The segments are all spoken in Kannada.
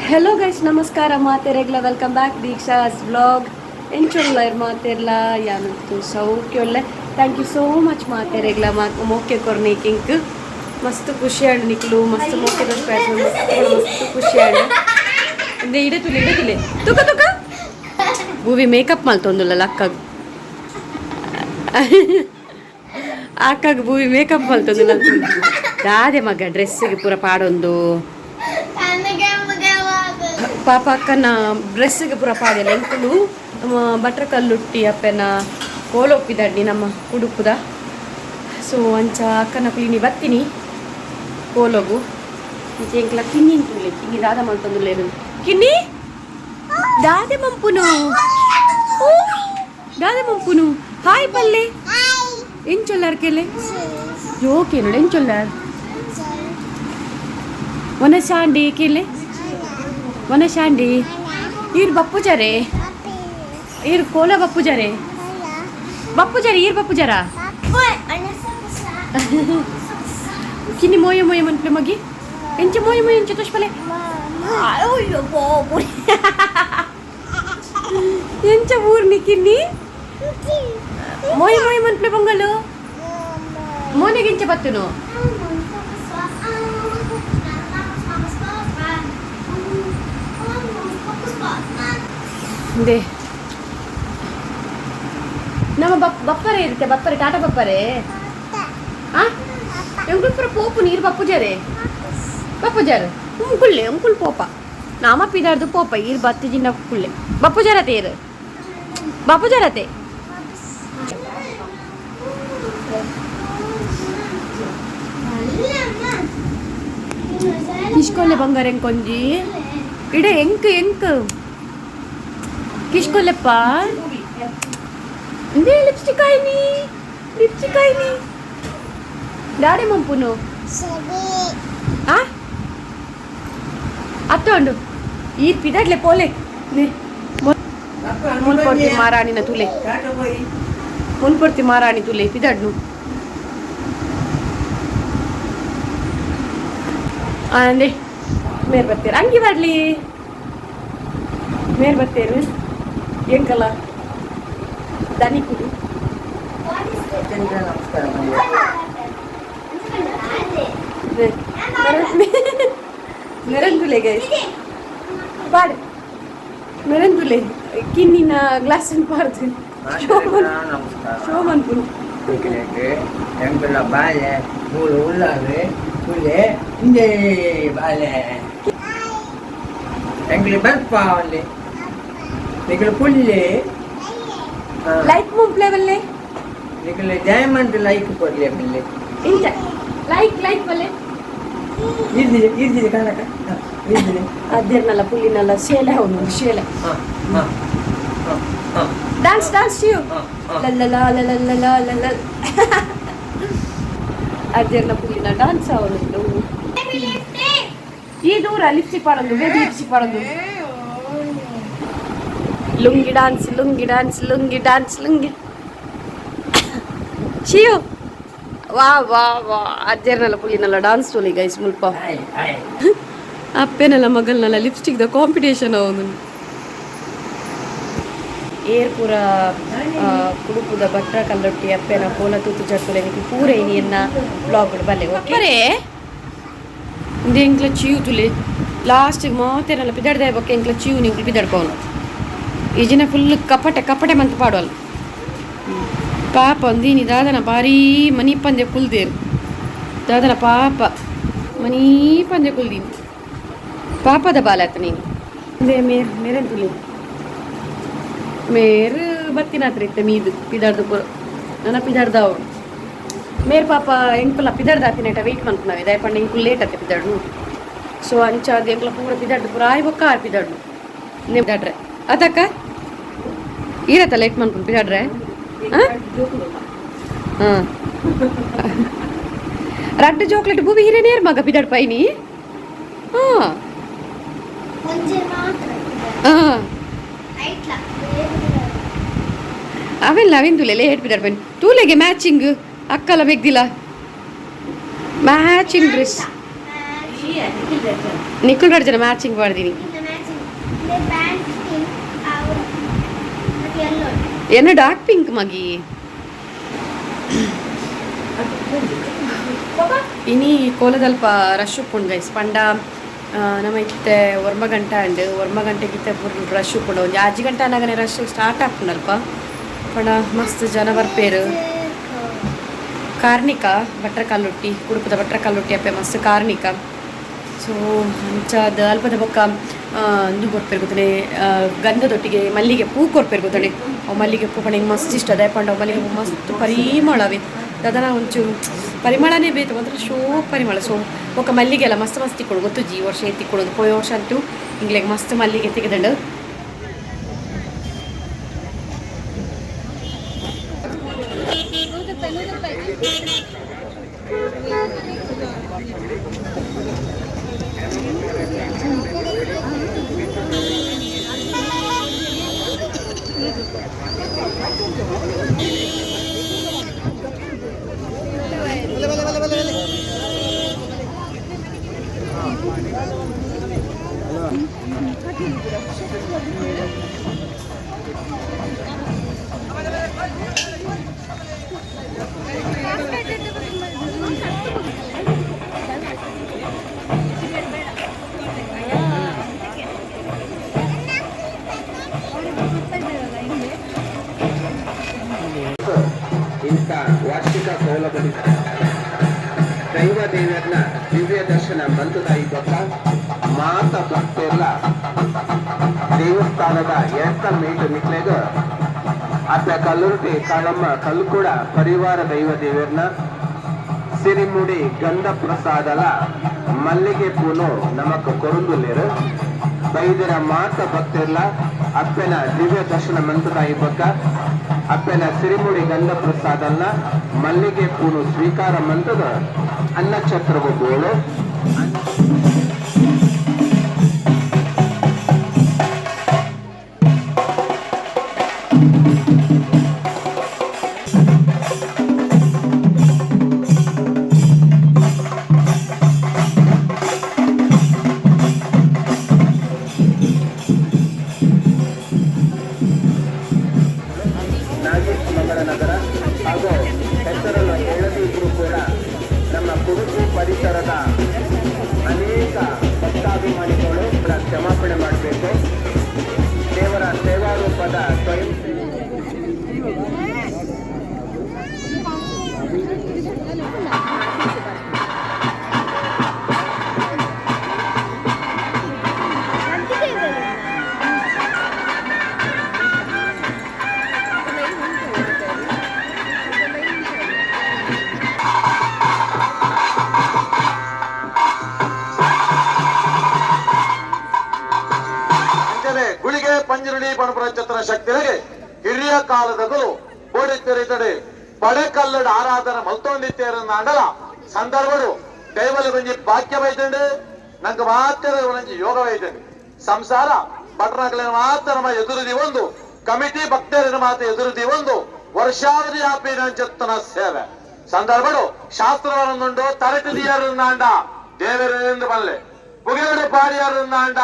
ಹೆಲೋ ಗೈಸ್ ನಮಸ್ಕಾರ ಮಾತೆರೆಗ್ಲ ವೆಲ್ಕಮ್ ಬ್ಯಾಕ್ ದೀಕ್ಷಾಸ್ ವ್ಲಾಗ್ ಎಂಚೊಲ್ಲ ಮಾತೆರ್ಲ ಯಾನಂತು ಸೌಖ್ಯೊಲ್ಲೆ ಥ್ಯಾಂಕ್ ಯು ಸೋ ಮಚ್ ಮಾತೆರೆಗ್ಲ ಮೋಕೆ ಕೊರ್ನೇಕಿಂಕ್ ಮಸ್ತ್ ಖುಷಿ ಆಂಡ್ ನಿಕ್ಲು ಮಸ್ತ್ ಮೋಕೆ ಮಸ್ತ್ ಖುಷಿ ಆಂಡ್ ಇಂದೆ ಇಡತುಲೆ ತುಕ ತುಕ ಭೂವಿ ಮೇಕಪ್ ಮಲ್ತೊಂದುಲ್ಲ ಅಕ್ಕಗ್ ಭೂವಿ ಮೇಕಪ್ ಮಲ್ತೊಂದುಲ್ಲ ದಾದೆ ಮಗ ಡ್ರೆಸ್ಸಿಗೆ ಪೂರ ಪಾಡೊಂದು ಪಾಪ ಅಕ್ಕನ ಡ್ರೆಸ್ಸಿಗೆ ಪೂರ ಪಾಡಿಲ್ಲ ಎಂಕುಲು ಬಟ್ರ ಕಲ್ಲುಟ್ಟಿ ಅಪ್ಪನ ಕೋಲೊಪ್ಪಿದಡ್ಡಿ ನಮ್ಮ ಉಡುಪುದ ಸೊ ಅಂಚ ಅಕ್ಕನ ಕ್ಲೀನಿ ಬತ್ತೀನಿ ಕೋಲೋಗು ಇಂಚ ಎಂಕ್ಲ ಕಿನ್ನಿ ತುಲೆ ಕಿನ್ನಿ ದಾದ ಮಲ್ತೊಂದುಲ್ಲೆ ಕಿನ್ನಿ ದಾದೆ ಮಂಪುನು ಹಾಯ್ ಪಲ್ಲೆ ಎಂಚೊಲ್ಲಾರ್ ಕೆಲೆ ಜೋಕೇನು ಎಂಚೊಲ್ಲಾರ್ ವನಶಾಂಡಿ ಕೆಲೆ ವನಶಾಂಡಿ ಈರ್ ಬಪ್ಪುಜರೆ ಈರ್ ಕೋಲ ಬಪ್ಪುಜರೆ ಈರ್ ಬಪ್ಪುಜರ ಕಿನ್ನಿ ಮೋಯ ಮನ್ಪ್ಲೆ ಮಗಿ ಎಂಚ ಮೋಯ ಎಂಚ ತುಷ್ಪಲೆ ಎಂಚ ಊರ್ನಿ ಕಿನ್ನಿ ಮೋಯ ಮನ್ಪ್ಲೆ ಬಂಗಲು ಮೋನೆಗೆಂಚ ಬತ್ತುನು ದೇ ನಮ್ಮ ಬಪ್ಪರೆ ಇರುತ್ತೆ ಬಪ್ಪರೆ ಟಾಟಾ ಬಪ್ಪರೆ ಎಂಕುಲ್ ಪೂರ ಪೋಪು ನೀರು ಬಪ್ಪುಜರೆ ಉಂಕುಳ್ಳೆ ಉಂಕುಲ್ ಪೋಪ ನಾಮ ಪಿದಾರ್ದು ಪೋಪ ಈರು ಬತ್ತಿ ಜಿನ್ನ ಕುಳ್ಳೆ ಬಪ್ಪುಜರತೆ ಇರು ಬಪ್ಪುಜರತೆ ಕಿಶ್ಕೊಲ್ಲೆ ಬಂಗಾರ ಎಂಕೊಂಜಿ ಇಡೆ ಎಂಕ್ ಕಿಶ್ಕೊಲ್ಲೆಪ್ಪ ಇಂದೇ ಲಿಪ್ಸ್ಟಿಕ್ ಆಯ್ನಿ ದಾಡೆ ಮಂಪುನು ಅತ್ತೊಂಡು ಈ ಪಿದಡ್ಲೆ ಪೋಲೆ ಮುನ್ಪೊರ್ತಿ ಮಾರಾಣಿನ ತುಲೆ ಮುನ್ಪೊರ್ತಿ ಮಾರಾಣಿ ತುಲೆ ಪಿದಡ್ನು ಅಂದೆ ಮೇರ್ ಬರ್ತೀರ ಅಂಗಿ ಬರ್ಲಿ ಮೇರ್ ಬರ್ತೇನೆ ಎಂಕಲ್ಲ ದನಿ ಕುಡು ಮೆರಂದುಲೆ ಗೈಸ್ ಪಾಡು ಮೆರಂದುಲೆ ಕಿನ್ನಿನ ಗ್ಲಾಸ್ ಪಾರ್ದು ಶೋಮನ್ ಪುರು ಎಂಕುಲ ಬಾಲೆ ಮೂರು ಉಳ್ಳಾವೆ ಕುಲೆ ಹಿಂದೆ ಬಾಲೆ ಎಂಕುಲಿ ಬರ್ಪ ಅವಲ್ಲಿ ನಿಕಲು ಪುಲ್ಲೆ ಲೈಕ್ ಮುಂಪ್ಲೆವಲ್ಲೆ ನಿಕಲು ಡೈಮಂಡ್ ಲೈಕ್ ಕೊಡ್ಲೆ ಬಲ್ಲೆ ಇಂಚ ಲೈಕ್ ಬಲ್ಲೆ ಇರ್ದಿದೆ ಕಾಣಕ ಇರ್ದಿದೆ ಅದೇರ್ನಲ್ಲ ಪುಲ್ಲಿನಲ್ಲ ಶೇಲೆ ಅವನು ಶೇಲೆ ಡ್ಯಾನ್ಸ್ ಶಿವ್ ಲಲ್ಲ ಅದೇರ್ನ ಪುಲ್ಲಿನ ಡ್ಯಾನ್ಸ್ ಅವನು ಈ ದೂರ ಲಿಪ್ಸ್ಟಿಕ್ ಪಾಡೋದು ಬೇಬಿ ಲಿಪ್ಸ್ಟಿಕ್ ಪಾಡೋದು ಲುಂಗಿ ಡ್ಯಾನ್ಸ್ ಶಿಯು ವಾ ಅಜ್ಜರ್ನಲ್ಲ ಪುಲ್ಲಿನಲ್ಲ ಡ್ಯಾನ್ಸ್ ತೋಲಿ ಗೈಸ್ ಮುಲ್ಪ ಅಪ್ಪೆನಲ್ಲ ಮಗಲ್ನಲ್ಲ ಲಿಪ್ಸ್ಟಿಕ್ದ ಕಾಂಪಿಟೇಷನ್ ಅವನು ಏರ್ ಪೂರ ಕುಡುಪುದ ಬಟ್ರ ಕಲ್ಲೊಟ್ಟಿ ಅಪ್ಪೆನ ಕೋಲ ತೂತು ಚರ್ತುಲೆ ಪೂರ ಏನಿಯನ್ನ ಬ್ಲಾಗ್ ಬಲ್ಲೆ ಓಕೆ ಎಂಕ್ಲ ಚೀವು ತುಲೆ ಲಾಸ್ಟಿಗೆ ಮಾತೇನಲ್ಲ ಪಿದಾಡ್ದೆ ಬೊಕ್ಕ ಎಂಕ್ಲ ಚೀವು ನಿಂಕ್ಲು ಪಿದಾಡ್ಕೋನು ಈಜಿನ ಫುಲ್ ಕಪಟೆ ಮಂತ್ ಪಾಡೋಲ್ಲ ಪಾಪ ಒಂದೀನಿ ದಾದನ ಭಾರೀ ಮನಿ ಪಂದ್ಯ ಕುಲ್ದೇರು ದಾದನ ಪಾಪ ಮನಿ ಪಂದ್ಯ ಕುಲ್ದೀನಿ ಪಾಪದ ಬಾಲಾತ ನೀನು ಮೇರೆ ತುಲಿ ಮೇರ್ ಬತ್ತಿನ ಹತ್ರ ಇತ್ತೆ ಮೀದು ಪಿದಾಡ್ದು ಪುರ ನನ್ನ ಪಿದಾಡ್ದವ ಮೇರ್ ಪಾಪ ಎಂಕುಲ ಪಿದಾಡ್ದ ಹಾಕಿನೇಟ ವೆಯ್ಟ್ ಮಾಡ್ತೀವಿ ದಯಪಂಡ ಎಂಕುಲ್ ಲೇಟ್ ಆತ ಪಿದಾಡ್ನು ಸೊ ಅಂಚಾದ ಎಂಕುಲ ಪೂರ ಪಿದಾಡ್ದು ಪೂರ ಆಯ್ ಬೊಕ್ಕ ಆರ್ ಪಿದಾಡ್ನು ನೀವು ಪಿದಾಡ್ರೆ ಅದಕ್ಕ ಇರತ್ತ ಲೇಟ್ ಮಾಡ್ಕೊಂಡು ಪಿದಾಡ್ರೆ ಹಾಂ ರಡ್ಡು ಚಾಕ್ಲೇಟ್ ಭೂಮಿ ಹಿರೇನೇರ್ ಮಗ ಪಿದಾಡ್ ಪೈನಿ ಹಾಂ ಅವೆಂದುಲೆ ಲೇಟ್ ಪಿದಾಡ್ ಪೈನಿ ತೂಲೆಗೆ ಮ್ಯಾಚಿಂಗ್ ಅಕ್ಕಲ ಬೆಗ್ದಿಲ್ಲ ಮ್ಯಾಚಿಂಗ್ ಡ್ರೆಸ್ ನಿಖಿಲ್ ರಡ್ಜನ ಮ್ಯಾಚಿಂಗ್ ಮಾಡಿದೀನಿ ಏನು ಡಾರ್ಕ್ ಪಿಂಕ್ ಮಗಿ ಇನಿ ಕೋಲದಲ್ಪ ರಶ್ ಉಪ್ಪುಂಡು ಗೈಸ್ ಪಂಡ ನಮ್ಮ ಇತ್ತೆ ಒರ್ಮ ಗಂಟೆ ಅಂಡ್ ಒರ್ಮ ಗಂಟೆಗಿತ್ತೆ ರಶ್ ಉಪ್ಪುಂಡು ಒಂದು 5 ಗಂಟೆ ಅನ್ನಗನೆ ರಶ್ ಸ್ಟಾರ್ಟ್ ಆಗ್ತುಂಡಲ್ಪ ಪಂಡ ಮಸ್ತ್ ಜನ ಬರ್ಪೇರು ಕಾರ್ಣಿಕ ಭಟ್ರ ಕಲ್ಲುಟ್ಟಿ ಉಡುಪದ ಭಟ್ರ ಕಲ್ಲುಟ್ಟಿ ಅಪ್ಪೆ ಮಸ್ತ್ ಕಾರ್ಣಿಕ ಸೊ ಅಂಚದ ಅಲ್ಪದ ಬೊಕ್ಕ ಇಂದು ಕೊರ್ಪೇರು ಗೊತ್ತನೆ ಗಂಧದೊಟ್ಟಿಗೆ ಮಲ್ಲಿಗೆ ಪೂ ಕೊರ್ಪೇರು ಗೊತ್ತನೆ ಅವು ಮಲ್ಲಿಗೆ ಪೂ ಪಂಡ ಮಸ್ತ್ ಇಷ್ಟ ಅದೇ ಪಂಡ ಮಲ್ಲಿಗೆ ಪೂ ಮಸ್ತ್ ಪರಿಮಳವೇ ಅದನ್ನ ಒಂಚೂರು ಪರಿಮಳನೇ ಬೇಕು ಒಂಥರ ಶೋ ಪರಿಮಳ ಸೊ ಒಕ್ಕ ಮಲ್ಲಿಗೆ ಎಲ್ಲ ಮಸ್ತ್ ಮಸ್ತ್ ತಿಕ್ಕೊಡು ಗೊತ್ತು ಈ ವರ್ಷ ತಿಕ್ಕೊಡೋದು ಪೋಯ ವರ್ಷ ಅಂತೂ ಹಿಂಗ್ಲೆಗೆ ಮಸ್ತ್ ಮಲ್ಲಿಗೆ ತೆಗೆದಂಡು ಇಂಥ ವಾರ್ಷಿಕ ಸೌಲಭ್ಯದಿಂದ ದೈವ ದೇವರನ್ನ ದಿವ್ಯ ದರ್ಶನ ಬಂತುದಾಯಿ ಪಕ್ಕ ಮಾತ ಭಕ್ತೆಲ್ಲ ದೇವಸ್ಥಾನದ ಎತ್ತ ಮೇಟು ನಿಕ್ಲೆಗ ಅತ್ತ ಕಲ್ಲುರ್ಟಿ ಕಾಳಮ್ಮ ಕಲ್ಕುಡ ಪರಿವಾರ ದೈವ ದೇವರನ್ನ ಸಿರಿಮುಡಿ ಗಂಧ ಪ್ರಸಾದಲ ಮಲ್ಲಿಗೆ ಪೂನು ನಮಕ್ ಕೊರುಂದುಲೇರು ಬೈದರ ಮಾತ ಭಕ್ತೆಲ್ಲ ಅಪ್ಪನ ದಿವ್ಯ ದರ್ಶನ ಮಂತುದಾಯಿ ಪಕ್ಕ ಅಪ್ಪನ ಸಿರಿಮುಡಿ ಗಂಧ ಪ್ರಸಾದಲ್ಲ ಮಲ್ಲಿಗೆ ಪೂನು ಸ್ವೀಕಾರ ಮಂತದ ಅನ್ನಛತ್ರವು ಗೋಳು ನಗರ ಹಾಗೂ ಹೆಸರನ್ನು ಹೇಳದಿದ್ರು ಕೂಡ ನಮ್ಮ ಕುಡುಪು ಪರಿಸರದ ಅನೇಕ ಭಕ್ತಾಭಿಮಾನಿಗಳು ಕ್ಷಮಾಪಣೆ ಮಾಡಬೇಕು. ದೇವರ ಸೇವಾರೂಪದ ಸ್ವಯಂ ಗುಳಿಗೆ ಪಂಜರುಳಿ ಪಣಪುರ ಛತ್ರ ಶಕ್ತಿಗೆ ಹಿರಿಯ ಕಾಲದಗಳು ಬೋಡಿ ತೆರೆತಡೆ ಪಡೆಕಲ್ಲಡ ಆರಾಧನ ಮಲ್ತೊಂದಿತ್ತೇರನ್ನಾಂಡಲ ಸಂದರ್ಭಗಳು ದೈವಲ ಬಂಜಿ ಭಾಗ್ಯ ವೈದ್ಯಂಡು ನಂಗೆ ಮಾತ್ರ ಒಂಜಿ ಯೋಗ ವೈದ್ಯಂಡು ಸಂಸಾರ ಭಟ್ರಗಳ ಮಾತ್ರ ನಮ್ಮ ಎದುರುದಿ ಒಂದು ಕಮಿಟಿ ಭಕ್ತರಿನ ಮಾತ್ರ ಎದುರುದಿ ಒಂದು ವರ್ಷಾವಧಿ ಆಪಿನ ಸೇವೆ ಸಂದರ್ಭಗಳು ಶಾಸ್ತ್ರವನ್ನುಂಡು ತರಟದಿಯರನ್ನಾಂಡ ದೇವರೆಂದು ಬಲ್ಲೆ ಪುಗೆಡು ಪಾಡಿಯರನ್ನಾಂಡ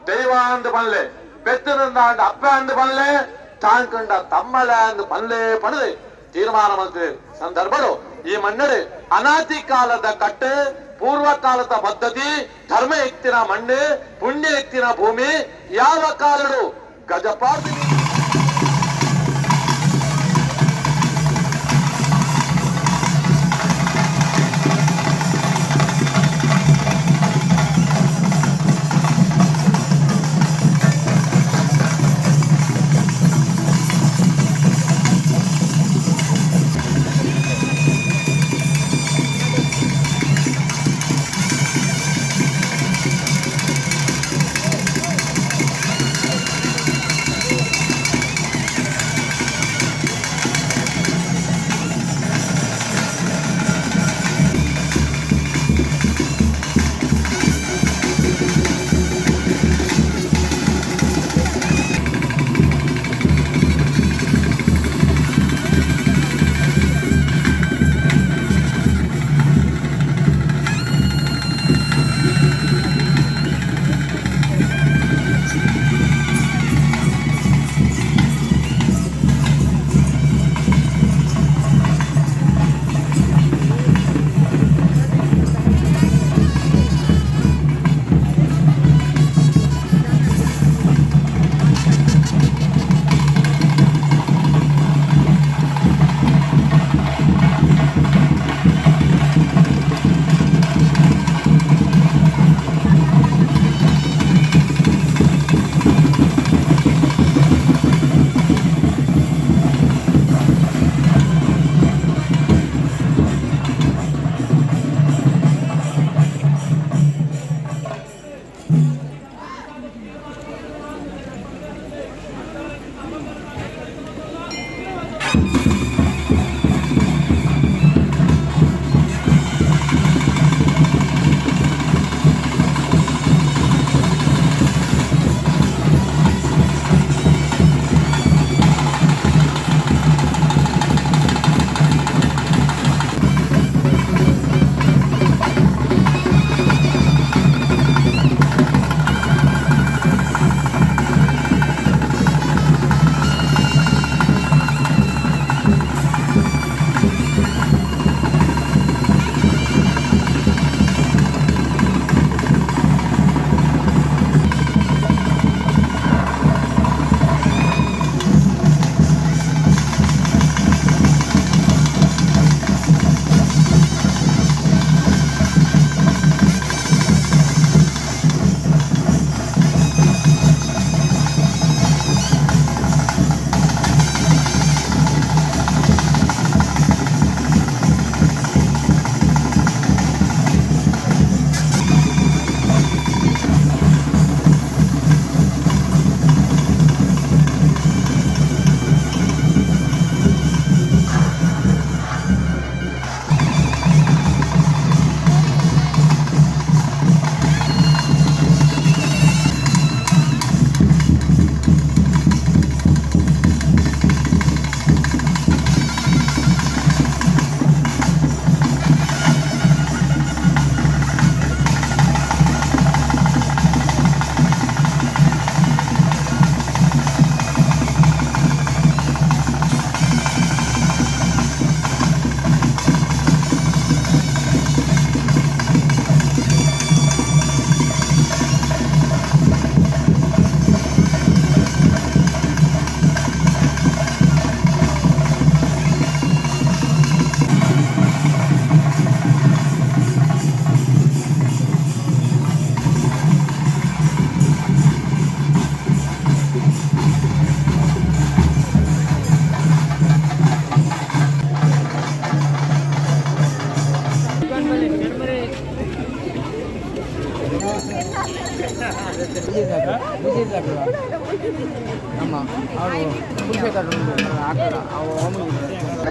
ದೈವ ಅಂದು ಬಲ್ಲೆ ಬೆತ್ತನಂದಾಂಡ ಅಪ್ಪ ಅಂದು ಬಲ್ಲೆ ತಾಂಕಂಡ ತಮ್ಮಳ ಅಂದು ಬಲ್ಲೆ ಪಡೆದು ತೀರ್ಮಾನ ಮಾಡ್ತೇವೆ ಸಂದರ್ಭಗಳು ಈ ಮಣ್ಣಡೆ ಅನಾದಿ ಕಾಲದ ಕಟ್ಟೆ ಪೂರ್ವ ಕಾಲದ ಪದ್ಧತಿ ಧರ್ಮ ಎತ್ತಿನ ಮಣ್ಣೆ ಪುಣ್ಯ ಎತ್ತಿನ ಭೂಮಿ ಯಾವ ಕಾಲಡು ಗಜಪಾರ್ತಿ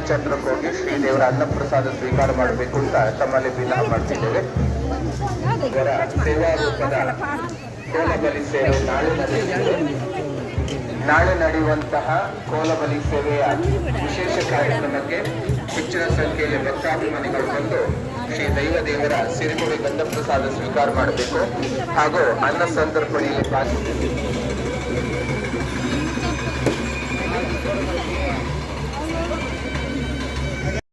ಛತ್ರಕ್ಕೆ ಹೋಗಿ ಶ್ರೀದೇವರ ಅನ್ನಪ್ರಸಾದ ಸ್ವೀಕಾರ ಮಾಡಬೇಕು ಅಂತ ತಮ್ಮಲ್ಲಿ ವಿನಃ ಮಾಡ್ತಿದ್ದೇವೆ. ಇವರ ಸೇವಾ ರೂಪದ ಕೋಲಬಲಿ ಸೇವೆ ನಾಳೆ ನಡೆಯುವಂತಹ ಕೋಲಬಲಿ ಸೇವೆಯ ವಿಶೇಷ ಕಾರ್ಯಕ್ರಮಕ್ಕೆ ಹೆಚ್ಚಿನ ಸಂಖ್ಯೆಯಲ್ಲಿ ಭಕ್ತಾಭಿಮಾನಿಗಳು ಬಂದು ಶ್ರೀ ದೈವದೇವರ ಸಿರಿಮುಡಿ ಗಂಧಪ್ರಸಾದ ಸ್ವೀಕಾರ ಮಾಡಬೇಕು ಹಾಗೂ ಅನ್ನ ಸಂತರ್ಪಣೆಯಲ್ಲಿ ಭಾಗಿಸಬೇಕು.